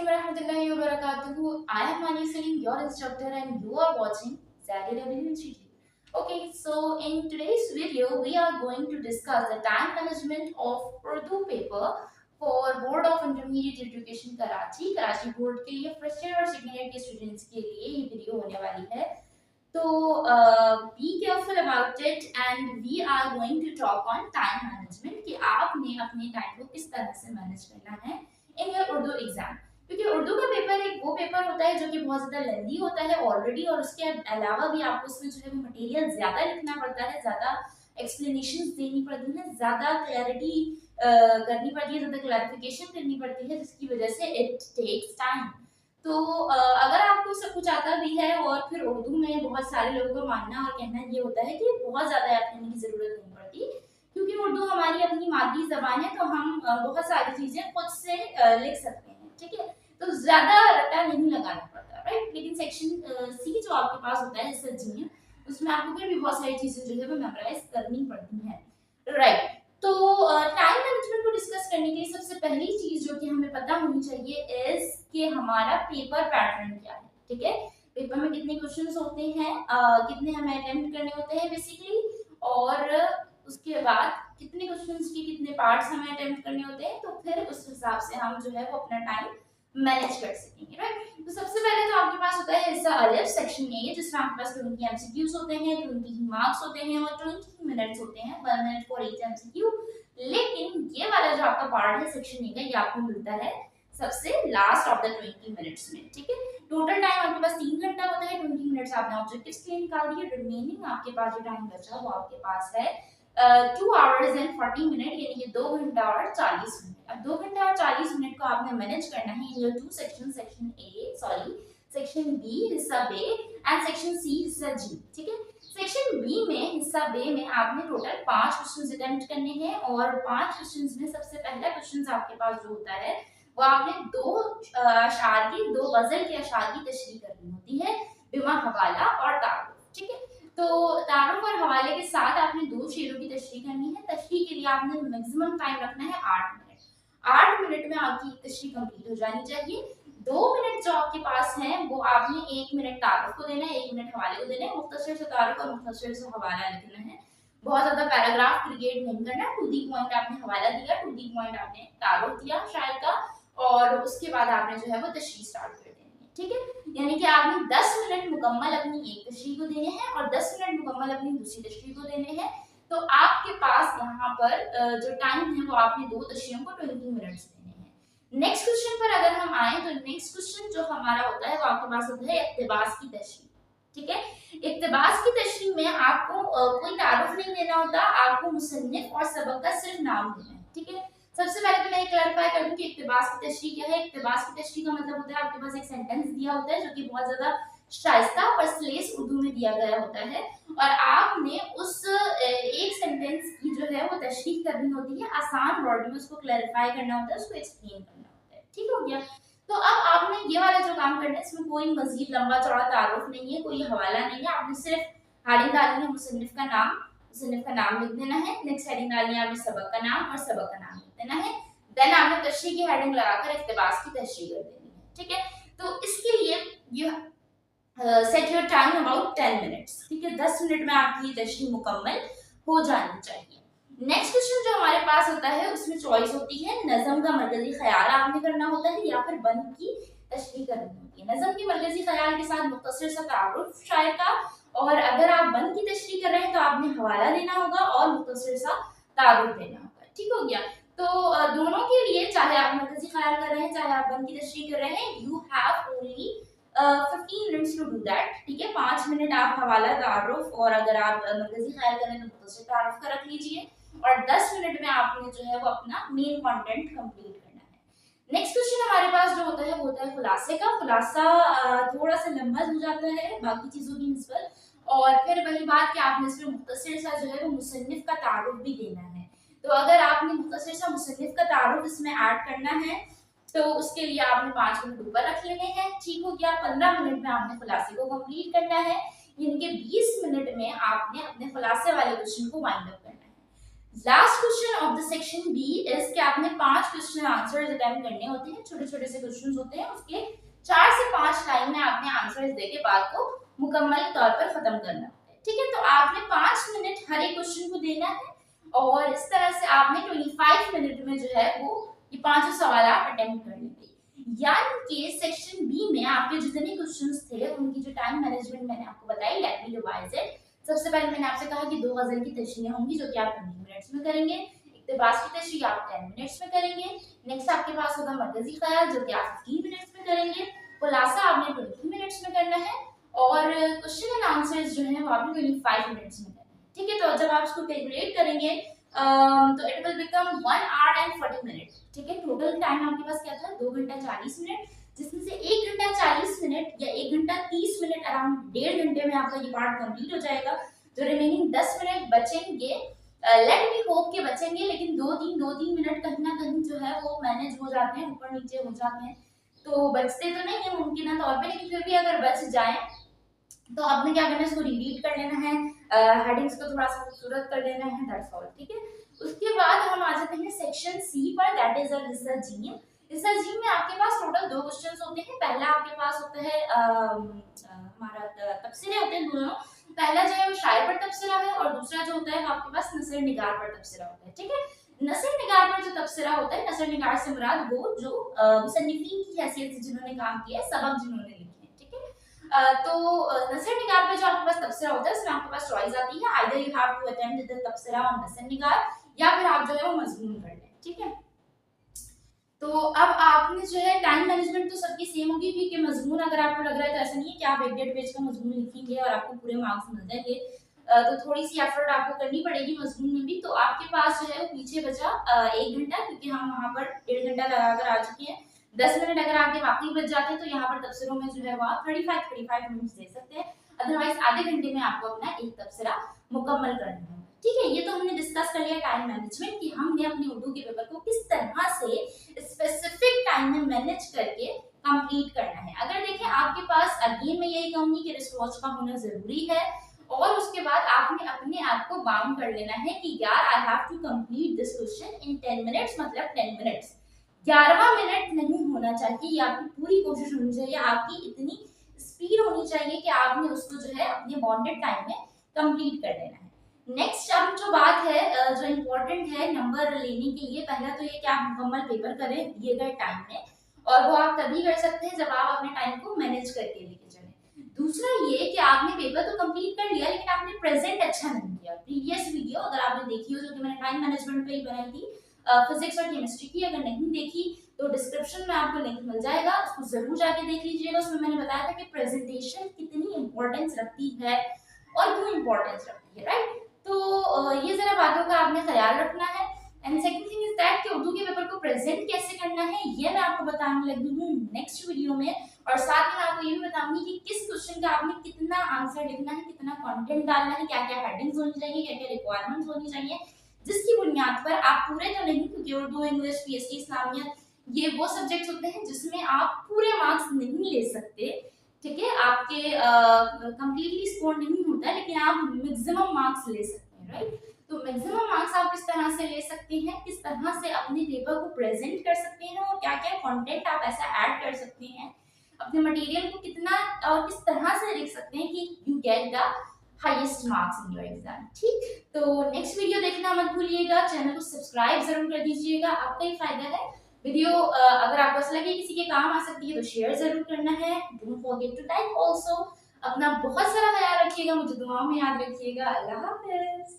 warahmatullahi wabarakatuh. I am Mani Salim, your instructor, and you are watching ZDW Institute. Okay, so in today's video, we are going to discuss the time management of Urdu paper for Board of Intermediate Education Karachi. Karachi board के लिए first year और second year के students के लिए ये video होने वाली है. तो be careful about it and we are going to talk on time management कि आपने अपने टाइम को किस तरह से मैनेज करना है इन योर उर्दू एग्जाम. क्योंकि उर्दू का पेपर एक वो पेपर होता है जो कि बहुत ज़्यादा लेंदी होता है ऑलरेडी, और उसके अलावा भी आपको उसमें जो है वो मटेरियल ज़्यादा लिखना पड़ता है, ज़्यादा एक्सप्लेनेशन देनी पड़ती है, ज़्यादा क्लैरिटी करनी पड़ती है, ज़्यादा क्लैरिफिकेशन करनी पड़ती है, जिसकी वजह से इट टेक्स टाइम. तो अगर आपको सब कुछ आता भी है और फिर उर्दू में बहुत सारे लोगों का मानना और कहना ये होता है कि बहुत ज़्यादा याद करने की ज़रूरत नहीं पड़ती, क्योंकि उर्दू हमारी अपनी मादरी ज़बान है, तो हम बहुत सारी चीज़ें खुद से लिख सकते हैं. ठीक है, तो ज़्यादा रट्टा नहीं लगाना पड़ता, राइट. लेकिन सेक्शन सी जो आपके पास होता है सर, उसमें आपको फिर भी बहुत सारी चीज़ें जो है वो मेमोराइज करनी पड़ती हैं, राइट. तो टाइम मैनेजमेंट को डिस्कस करने के लिए सबसे पहली चीज जो कि हमें पता होनी चाहिए इज कि हमारा पेपर पैटर्न क्या है. ठीक है, पेपर में कितने क्वेश्चंस होते हैं, कितने हमें अटेम्प्ट करने होते हैं बेसिकली, और उसके बाद कितने क्वेश्चंस के कितने पार्ट्स हमें अटेम्प्ट करने होते हैं, तो फिर उस हिसाब से हम जो है वो अपना टाइम मैनेज कर सकेंगे, राइट. तो सबसे पहले तो आपके पास होता है हिस्सा अलिफ सेक्शन ए, जिसमें आपके पास 20 एमसीक्यूज होते हैं, 20 मार्क्स होते हैं और 20 मिनट्स होते हैं, 1 मिनट फॉर ईच एमसीक्यू. लेकिन ये वाला जो आपका पार्ट है सेक्शन ए का, ये आपको मिलता है सबसे लास्ट ऑफ द 20 मिनट्स में. ठीक है, टोटल टाइम आपके पास 3 घंटा होता है, 20 मिनट्स आपने ऑब्जेक्टिव्स के लिए निकाल दिए, रिमेनिंग आपके पास जो टाइम बचा वो आपके पास है 2 आवर्स एंड 40 मिनट, यानी कि 2 घंटा और 40 मिनट. अब 2 घंटा और 40 मिनट को आपने मैनेज करना है in your two section, section B हिस्सा बे एंड सेक्शन सी हिस्सा जी. ठीक है, सेक्शन बी में हिस्सा बे में आपने टोटल 5 क्वेश्चंस अटेम्प्ट करने हैं, और 5 क्वेश्चंस में सबसे पहला क्वेश्चन आपके पास जो होता है वो आपने दो गजल के अशार की तशरीह करनी होती है, बिमा हवाला और तारुफ. ठीक है, तो तारुफ और हवाले के साथ आपने 2 शेरों की तशरीह करनी है. तशरीह के लिए आपने मैक्सिमम टाइम रखना है 8 मिनट. 8 मिनट में आपकी तशरीह कंप्लीट हो जानी चाहिए. 2 मिनट जो आपके पास हैं वो आपने 1 मिनट तारुफ को देना है, 1 मिनट हवाले को देना है. मुख्तसर से तारुफ और मुख्तसर से हवाला लिखना है, बहुत ज्यादा पैराग्राफ क्रिएट नहीं करना. टू दी पॉइंट आपने हवाला दिया, टू दी पॉइंट आपने तारुफ दिया शायर का, और उसके बाद आपने जो है वो तशरीह स्टार्ट कर देनी है. ठीक है, यानी कि आपने 10 मिनट मुकम्मल अपनी एक तशरीह को देने हैं और 10 मिनट मुकम्मल अपनी दूसरी तशरीह को देने हैं. तो आपके पास यहाँ पर जो टाइम है वो आपने 2 तशरीहों को 20 मिनट्स देने हैं. नेक्स्ट क्वेश्चन पर अगर हम आए तो नेक्स्ट क्वेश्चन जो हमारा होता है वो आपके पास होता है इक्तिबास की तशरीह. ठीक है, इक्तिबास की तशरीह में आपको कोई तारुफ नहीं देना होता, आपको मुसन्निफ और सबक का सिर्फ नाम देना है. ठीक है, सबसे पहले तो मैं क्लैरिफाई कर दूं कि इक्तिबास की तशरीह क्या है. इक्तिबास की तशरीह का मतलब होता है आपके पास एक सेंटेंस दिया होता है जो कि बहुत ज्यादा शाइस्ता और स्लेस उर्दू में दिया गया होता है, और आपने उस एक सेंटेंस की जो है वो तशरीह करनी होती है, आसान वर्ड में उसको क्लैरिफाई करना होता है, उसको एक्सप्लेन करना होता है. ठीक हो गया, तो अब आपने ये वाला जो काम करना है इसमें कोई मजीद लंबा चौड़ा तारुफ नहीं है, कोई हवाला नहीं है. आपने सिर्फ हेडिंग डालनी है मुसन्निफ का नाम लिख देना है. नेक्स्ट हेडिंग डालनी है आपने सबक का नाम और सबक का नाम लिख देना है. देन आपने तशरीह की हेडिंग लगाकर इक्तिबास की तशरीह कर देनी है. ठीक है, तो इसके लिए you set your time about 10 minutes. ठीक है, 10 मिनट में आपकी तशरीह मुकम्मल हो जानी चाहिए. नेक्स्ट क्वेश्चन जो हमारे पास होता है उसमें चॉइस होती है नज़म का मरकजी ख्याल आपने करना होता है या फिर बंद की तशरीह करनी होती है. नज़म के मरकजी ख्याल के साथ मुख्तसर सा तारुफ शायर का, और अगर आप बंद की तशरीह कर रहे हैं तो आपने हवाला देना होगा और मुख्तसर सा तारुफ देना होगा. ठीक हो गया, तो दोनों के लिए चाहे आप मरकजी ख्याल कर रहे हैं चाहे आप बंद की तशरीह कर रहे हैं, you have only 15 minutes to do that. ठीक है, 5 मिनट आप हवाला तारुफ, और अगर आप मरकजी ख्याल कर रहे हैं तो मुख्तसर तारुफ का रख लीजिए, और 10 मिनट में आपने जो है वो अपना मेन कंटेंट कंप्लीट करना है. नेक्स्ट क्वेश्चन हमारे पास जो होता है वो होता है खुलासे का. खुलासा थोड़ा सा लंबा हो जाता है बाकी चीजों की निस्बत, और फिर वही बात कि आपने इसमें मुख्तसर सा जो है वो मुसन्निफ का तारुफ भी देना है. तो अगर आपने मुख्तसर सा मुसन्निफ का तारुफ इसमें ऐड करना है तो उसके लिए आपने 5 मिनट ऊपर रख लेने हैं. ठीक हो गया, 15 मिनट में आपने खुलासे को कंप्लीट करना है, यानी कि 20 मिनट में आपने अपने खुलासे वाले क्वेश्चन को वाइंड अप करना है. Last question of the section B is कि आपने 5 क्वेश्चन आंसर्स अटेम्प्ट करने होते हैं, छोटे छोटे से क्वेश्चंस होते हैं, उसके 4 से 5 लाइन में आपने आंसर्स देके बात को मुकम्मल तौर पर खत्म करना है। ठीक है, तो आपने 5 मिनट हर एक क्वेश्चन को देना है और इस तरह से आपने 25 मिनट में जो है वो ये 500 सवाल आप अटेम्प्ट कर लेंगे। यानी कि सेक्शन बी में आपके जितने क्वेश्चंस थे उनकी जो टाइम मैनेजमेंट मैंने आपको बताई, लेट मी रिवाइज इट। सबसे पहले मैंने आपसे कहा कि 2 गजल की तशरीह होंगी जो कि आप 20 मिनट्स में करेंगे, इक्तिबास की तशरीह आप 10 मिनट्स में करेंगे, नेक्स्ट आपके पास होगा मरकजी ख्याल जो कि आप 15 मिनट्स में करेंगे, खुलासा आपने 20 मिनट्स में करना है और क्वेश्चन एंड आंसर्स जो है वो आपने 25 मिनट्स में करना है। ठीक है, तो जब आप इसको कैलकुलेट करेंगे तो it will become 1 our and 40 minute. ठीक है, टोटल टाइम आपके पास क्या था, 2 घंटा 40 मिनट, जिसमें से 1 घंटा 40 मिनट या 1 घंटा 30 मिनट अराउंड 1.5 घंटे में आपका ये पार्ट कंप्लीट हो जाएगा। जो रिमेनिंग 10 मिनट बचेंगे, लेट मी होप के बचेंगे, लेकिन 2-3 मिनट कहीं ना कहीं जो है वो मैनेज हो जाते हैं, ऊपर नीचे हो जाते हैं, तो बचते तो नहीं है मुमकिन तौर पे, लेकिन फिर भी अगर बच जाए तो आपने क्या करना है, इसको रीड कर लेना है, हेडिंग्स को थोड़ा सा खूबसूरत कर लेना है, दैट्स ऑल। ठीक है, उसके बाद हम आ जाते हैं सेक्शन सी पर, that is a research gym. Research gym में आपके पास टोटल 2 क्वेश्चंस होते हैं। पहला आपके पास होता है हमारा तबसरे होते हैं दोनों। पहला जो है वो शायर पर तबसरा है और दूसरा जो होता है वो आपके पास नसर निगार पर तबसरा होता है। ठीक है, नसर निगार पर जो तबसरा होता है, नसर निगार से मुराद वो जो मुसन्निफीन की हैसियत से जिन्होंने काम किया है, सबक जिन्होंने लिखे हैं। ठीक है, तो नसर निगार पे जो आपके पास तबसरा होता है उसमें आपके पास चॉइस आती है, either you have to attempt the तबसरा ऑन नसर निगार या फिर आप जो है वो मजमून कर लें। ठीक है, तो अब आपने जो है टाइम मैनेजमेंट तो सबकी सेम होगी, क्योंकि मजमून अगर आपको लग रहा है तो ऐसा नहीं है कि आप 1.5 पेज का मजमून लिखेंगे और आपको पूरे मार्क्स मिल जाएंगे, तो थोड़ी सी एफर्ट आपको करनी पड़ेगी मजमून में भी। तो आपके पास जो है वो पीछे बचा 1 घंटा, क्योंकि हम वहां पर 1.5 घंटा लगाकर आ चुके हैं। 10 मिनट अगर आपके वाकई बच जाते हैं तो यहाँ पर तबसरों में जो है वो आप 35 मिनट्स दे सकते हैं, अदरवाइज आधे घंटे में आपको अपना एक तबसरा मुकम्मल करना है। ठीक है, ये तो हमने डिस्कस कर लिया टाइम मैनेजमेंट कि हमने अपने उर्दू के पेपर को किस तरह से स्पेसिफिक टाइम में मैनेज करके कंप्लीट करना है। अगर देखें आपके पास, अगेन मैं यही कहूंगी कि रिस्ट वॉच का होना जरूरी है और उसके बाद आपने अपने आप को बाउंड कर लेना है कि यार I have to complete this question in 10 minutes, मतलब 10 मिनट्स, 11वां मिनट नहीं होना चाहिए। ये आपकी पूरी कोशिश होनी चाहिए, आपकी इतनी स्पीड होनी चाहिए कि आपने उसको जो है अपने बॉन्डेड टाइम में कंप्लीट कर देना है। नेक्स्ट अब जो बात है, जो इम्पोर्टेंट है नंबर लेने के लिए, पहला तो ये कि आप मुकम्मल पेपर करें दिए गए टाइम में, और वो आप तभी कर सकते हैं जब आप अपने टाइम को मैनेज करके लेके चलें। दूसरा ये कि आपने पेपर तो कंप्लीट कर लिया लेकिन आपने प्रेजेंट अच्छा नहीं किया। प्रीवियस वीडियो अगर आपने देखी हो जो कि मैंने टाइम मैनेजमेंट पे ही बनाई थी, फिजिक्स और केमिस्ट्री की, अगर नहीं देखी तो डिस्क्रिप्शन में आपको लिंक मिल जाएगा, उसको जरूर जाके देख लीजिएगा। उसमें मैंने बताया था कि प्रेजेंटेशन कितनी इंपॉर्टेंस रखती है और क्यों इंपॉर्टेंस रखती है, राइट। तो ये जरा बातों का आपने ख्याल रखना है। And second thing is that कि उर्दू के पेपर को प्रेजेंट कैसे करना है ये मैं आपको बताने लगी हूँ नेक्स्ट वीडियो में, और साथ ही मैं आपको ये भी बताऊंगी कि किस क्वेश्चन का आपने कितना आंसर लिखना है, कितना कंटेंट डालना है, क्या क्या हेडिंग्स होनी चाहिए, क्या क्या रिक्वायरमेंट्स होनी चाहिए, जिसकी बुनियाद पर आप पूरे तो नहीं, क्योंकि उर्दू, इंग्लिश, पीएचडी, इस्लामियत ये वो सब्जेक्ट्स होते हैं जिसमें आप पूरे मार्क्स नहीं ले सकते। ठीक है, आपके कंप्लीटली स्कोर नहीं होता, लेकिन आप मैक्सिमम मार्क्स ले सकते हैं, राइट। तो मैक्सिमम मार्क्स आप किस तरह से ले सकते हैं, किस तरह से अपने पेपर को प्रेजेंट कर सकते हैं और क्या क्या कंटेंट आप ऐसा ऐड कर सकते हैं, अपने मटेरियल को कितना और किस तरह से लिख सकते हैं कि you get the highest marks in your exam. ठीक, तो नेक्स्ट वीडियो देखना मत भूलिएगा, चैनल को सब्सक्राइब जरूर कर दीजिएगा, आपका ही फायदा है। वीडियो अगर आपको ऐसा लगे किसी के काम आ सकती है तो शेयर जरूर करना है। Don't forget to like also. अपना बहुत सारा ख्याल रखिएगा, मुझे दुआओं में याद रखिएगा। अल्लाह हाफिज।